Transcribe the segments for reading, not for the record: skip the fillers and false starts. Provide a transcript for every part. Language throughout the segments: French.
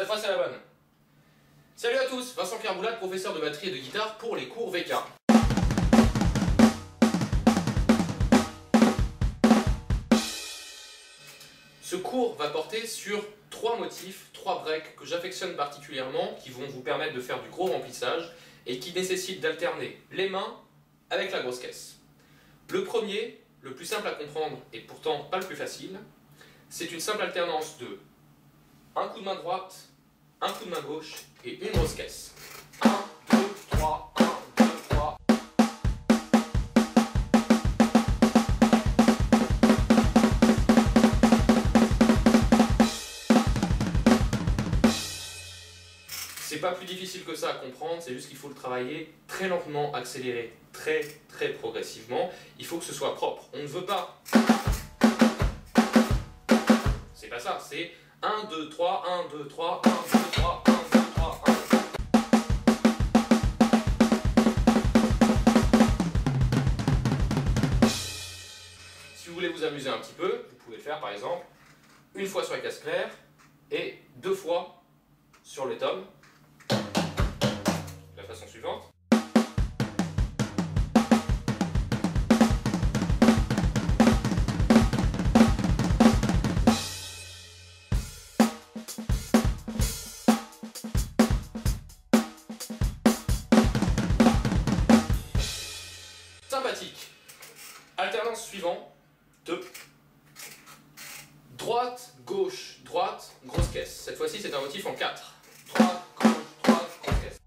Cette fois c'est la bonne. Salut à tous, Vincent Kerboulade, professeur de batterie et de guitare pour les cours VK. Ce cours va porter sur 3 motifs, 3 breaks que j'affectionne particulièrement, qui vont vous permettre de faire du gros remplissage et qui nécessitent d'alterner les mains avec la grosse caisse. Le premier, le plus simple à comprendre et pourtant pas le plus facile, c'est une simple alternance de un coup de main droite, un coup de main gauche et une grosse caisse. 1, 2, 3, 1, 2, 3. C'est pas plus difficile que ça à comprendre, c'est juste qu'il faut le travailler très lentement, accélérer très progressivement. Il faut que ce soit propre. On ne veut pas. C'est pas ça, c'est 1, 2, 3, 1, 2, 3, 1, 2, 3, 1, 2, 3, 1. Si vous voulez vous amuser un petit peu, vous pouvez le faire par exemple une fois sur la caisse claire et 2 fois sur le tom. De la façon suivante. Sympathique. Alternance suivante. 2. Droite, gauche, droite, grosse caisse. Cette fois-ci, c'est un motif en 4. Droite, gauche, droite, grosse caisse.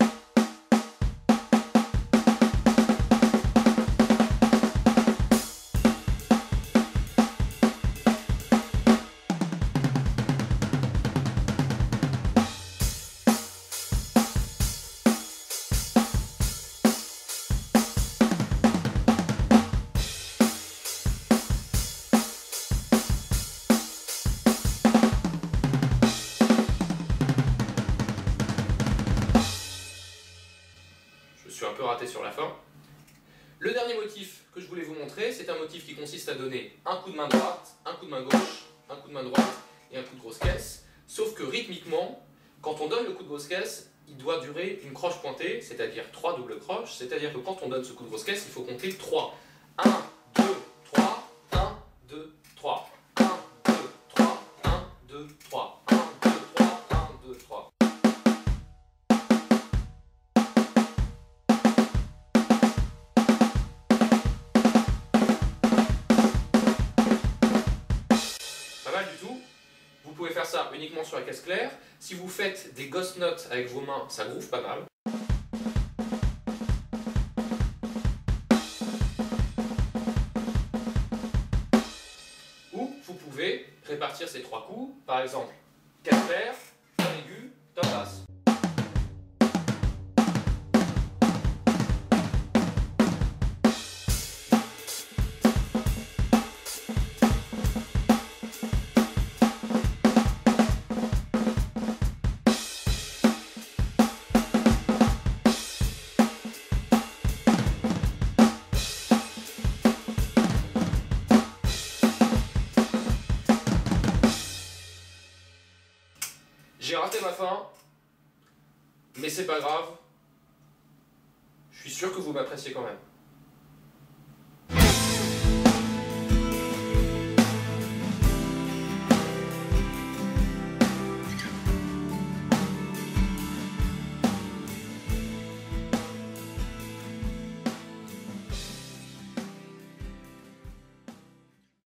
Je suis un peu raté sur la fin. Le dernier motif que je voulais vous montrer, c'est un motif qui consiste à donner un coup de main droite, un coup de main gauche, un coup de main droite et un coup de grosse caisse. Sauf que rythmiquement, quand on donne le coup de grosse caisse, il doit durer une croche pointée, c'est-à-dire 3 doubles croches. C'est-à-dire que quand on donne ce coup de grosse caisse, il faut compter 3. 1, 2, 3, 1, 2, 3. 1, 2, 3, 1, 2, 3. 1, 2, 3, 1, 2, 3. Pas mal du tout. Vous pouvez faire ça uniquement sur la caisse claire. Si vous faites des ghost notes avec vos mains, ça groove pas mal. Ou vous pouvez répartir ces 3 coups, par exemple, caisse claire, tom aigu, tom basse. J'ai raté ma fin, mais c'est pas grave. Je suis sûr que vous m'appréciez quand même.